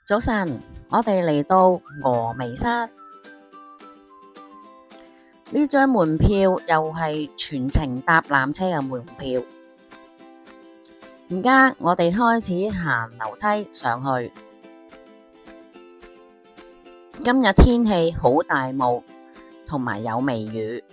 早晨，我哋嚟到峨眉山，呢張門票又係全程搭纜車嘅門票。而家我哋開始行樓梯上去。今日天氣好大霧，同埋有微雨。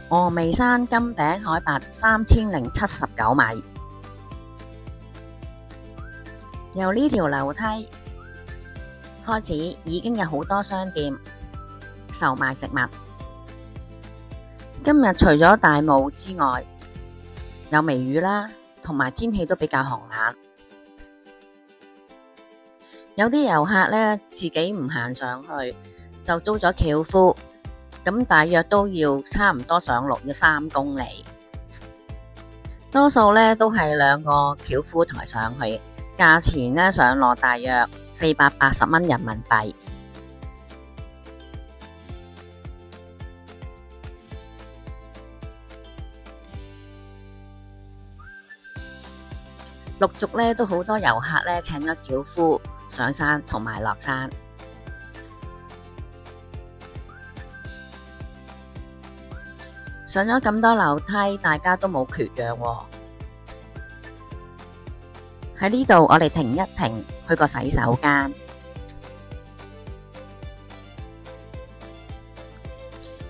峨眉山金頂海拔3079米，由呢條樓梯開始已經有好多商店售賣食物。今日除咗大霧之外，有微雨啦，同埋天氣都比較寒冷。有啲遊客呢，自己唔行上去，就租咗轎夫。咁大約都要差唔多上落要3公里，多數呢都係2個轎夫抬上去，價錢呢上落大約480蚊人民幣。陸續呢都好多遊客呢請咗轎夫上山同埋落山。上咗咁多樓梯，大家都冇缺氧喎。喺呢度，我哋停一停，去個洗手間。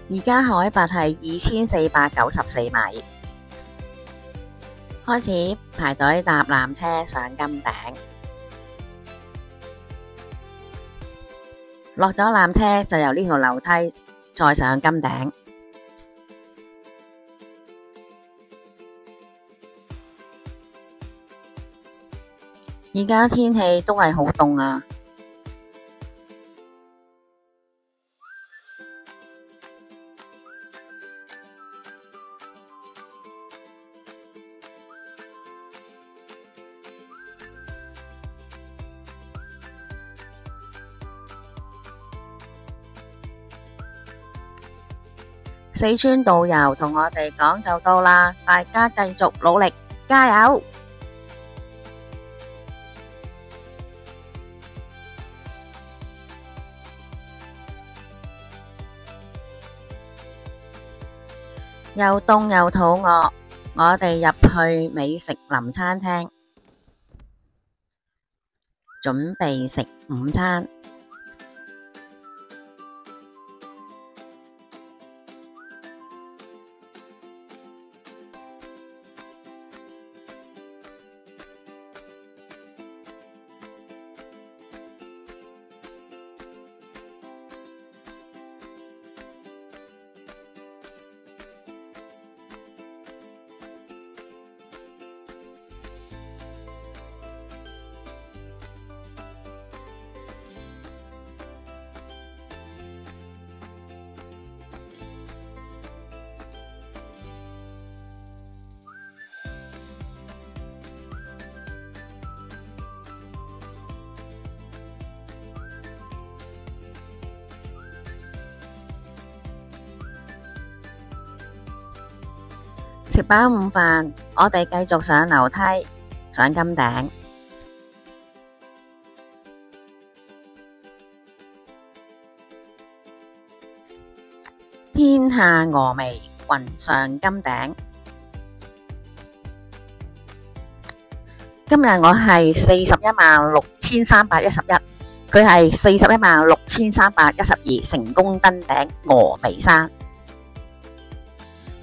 而家海拔係2494米，開始排隊搭纜車上金頂。落咗纜車就由呢條樓梯再上金頂。而家天氣都係好凍啊！四川導遊同我哋講就到啦，大家繼續努力，加油！又凍又肚餓，我哋入去美食林餐廳，準備食午餐。食飽午飯，我哋繼續上樓梯，上金頂。天下峨眉，雲上金頂。今日我係416311，佢係416312，成功登頂峨眉山。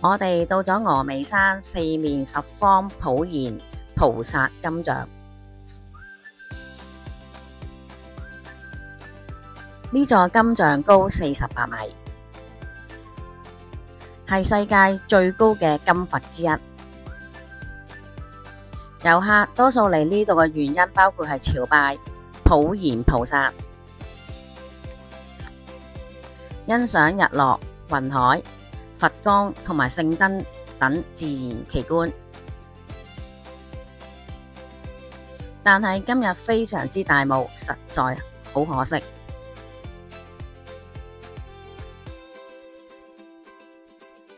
我哋到咗峨眉山，四面十方普現菩薩金像。呢座金像高48米，係世界最高嘅金佛之一。遊客多數嚟呢度嘅原因包括係朝拜普賢菩薩、欣賞日落、雲海、佛光同埋聖燈等自然奇觀。但係今日非常之大霧，實在好可惜。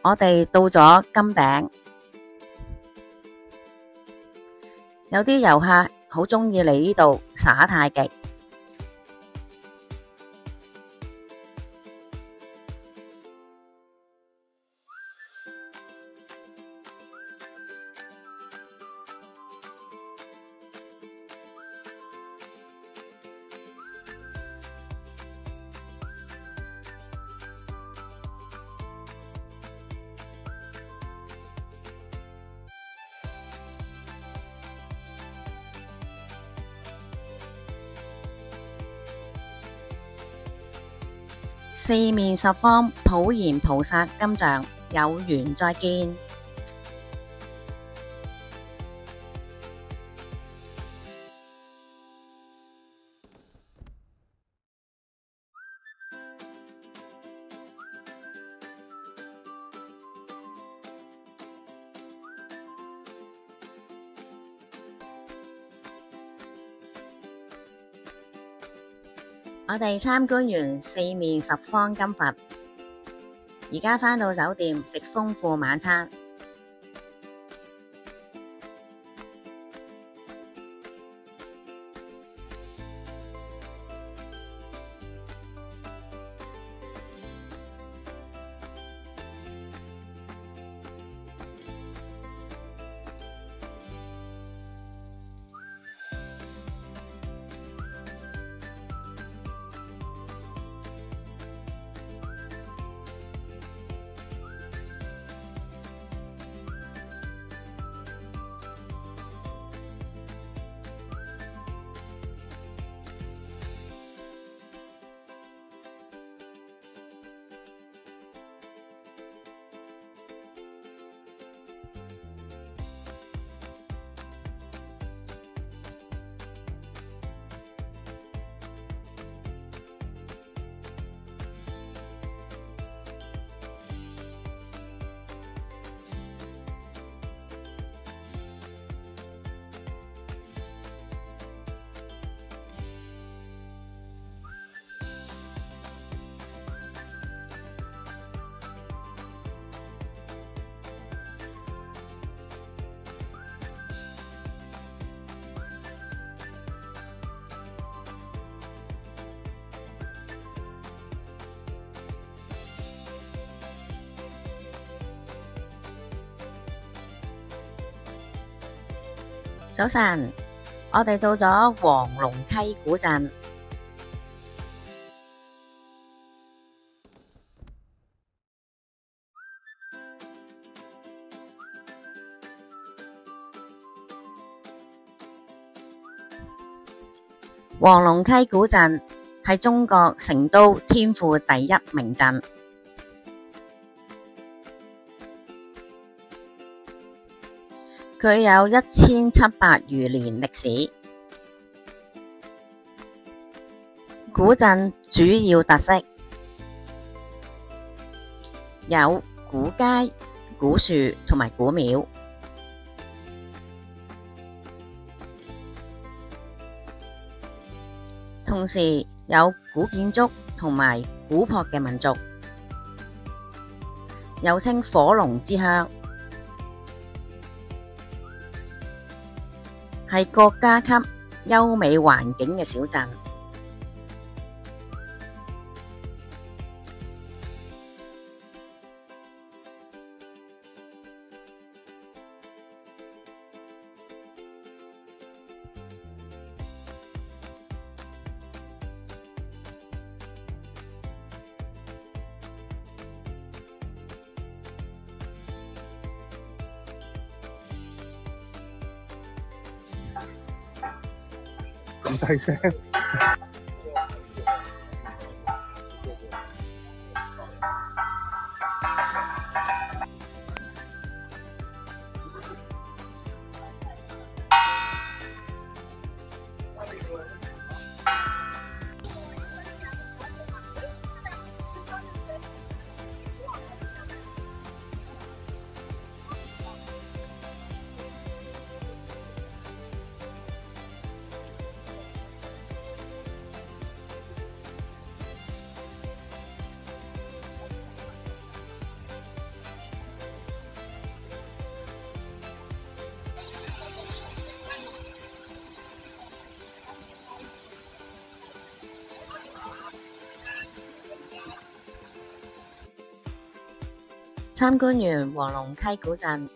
我哋到咗金頂，有啲遊客好鍾意嚟呢度耍太極。四面十方普賢菩薩金像，有緣再見。我哋參觀完四面十方金佛，而家返到酒店食豐富晚餐。早晨，我哋到咗黃龍溪古鎮。黃龍溪古鎮係中國成都天府第一名鎮。佢有1700餘年歷史。古鎮主要特色有古街、古樹同埋古廟，同時有古建築同埋古樸嘅民族，又稱火龍之鄉。係國家級優美環境嘅小鎮。咁細聲。參觀完黃龍溪古鎮，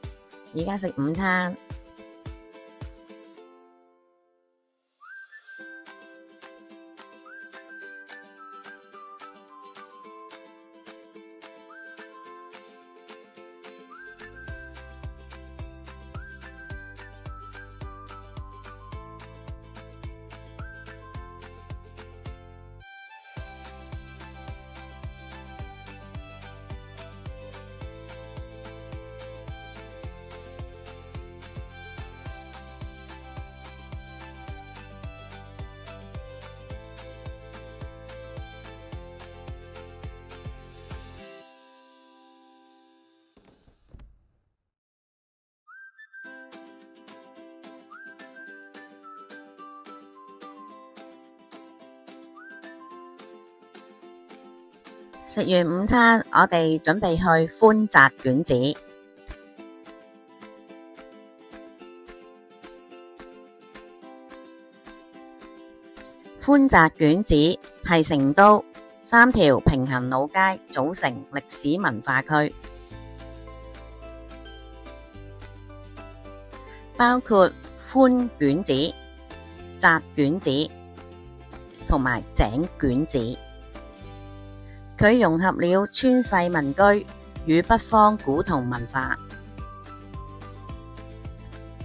而家食午餐。食完午餐，我哋準備去寬窄卷寺。寬窄卷寺係成都3條平行老街組成歷史文化區，包括寬卷寺、窄卷寺同埋井卷寺。佢融合了川世民居與北方古銅文化，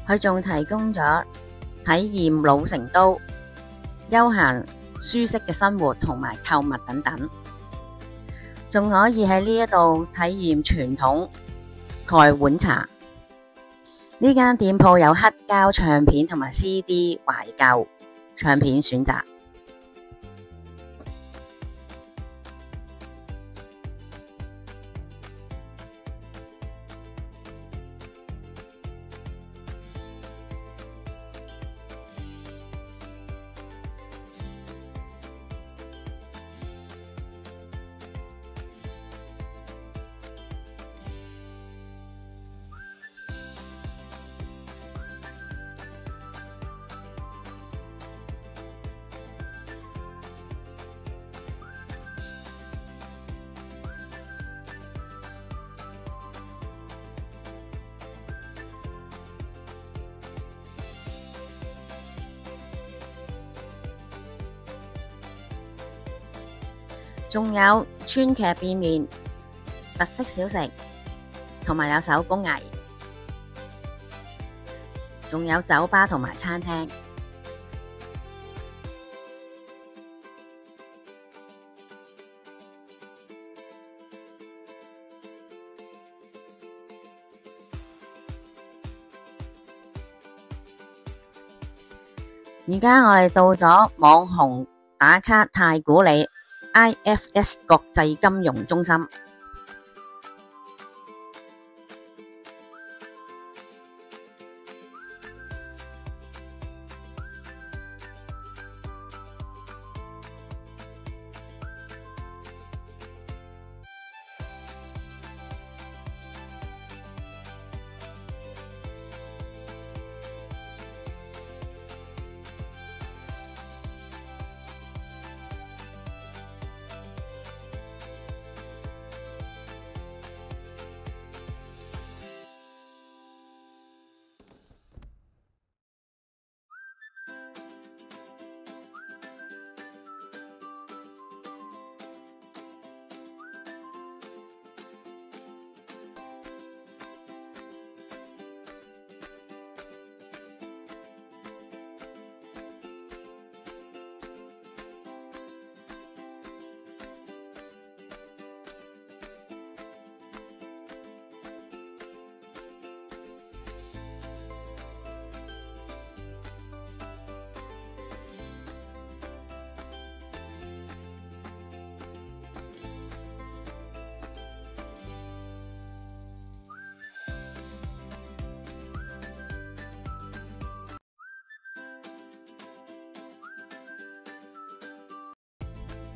佢仲提供咗體驗老成都、休閒舒適嘅生活同埋購物等等，仲可以喺呢一度體驗傳統蓋碗茶。呢間店鋪有黑膠唱片同埋 CD 懷舊唱片選擇。仲有川劇變面、特色小食，同埋有手工藝，仲有酒吧同埋餐廳。而家我哋到咗網紅打卡太古里IFS 國際金融中心。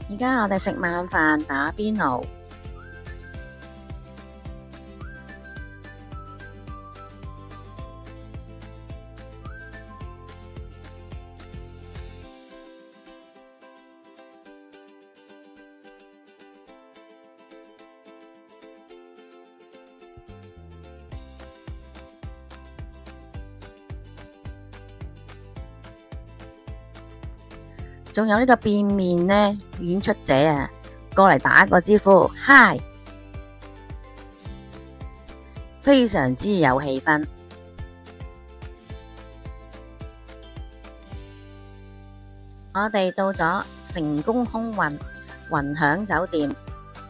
而家我哋食晚飯打邊爐。仲有呢個變面呢演出者啊，過嚟打個招呼，嗨，非常之有氣氛。我哋到咗成功空運雲享酒店，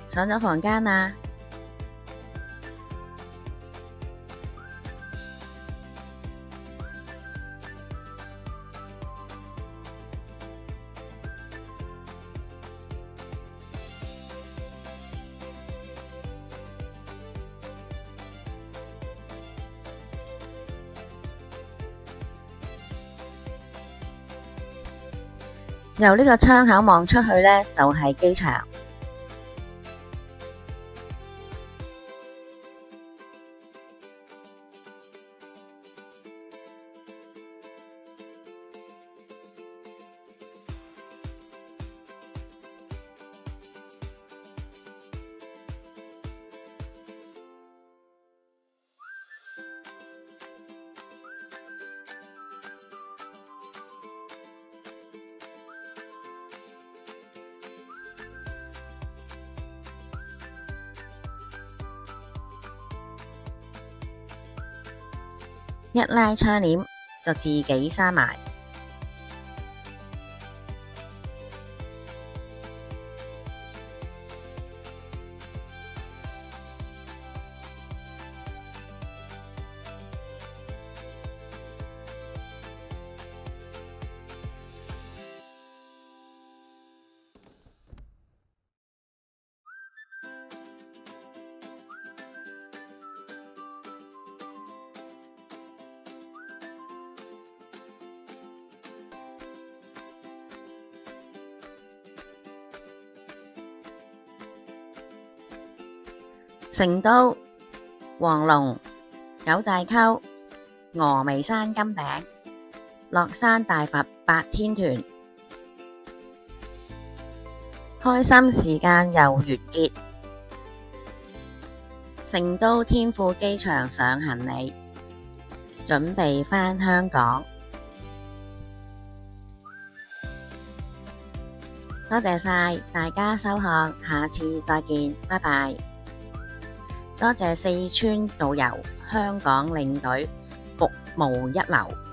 上咗房間啦。由呢個窗口望出去呢，就係機場。一拉窗簾就自己閂埋。成都、黃龍、九寨溝、峨眉山金頂、樂山大佛8天團，開心時間又完結。成都天府機場上行李，準備返香港。多謝晒大家收看，下次再見，拜拜。多謝四川導遊、香港領隊，服務一流。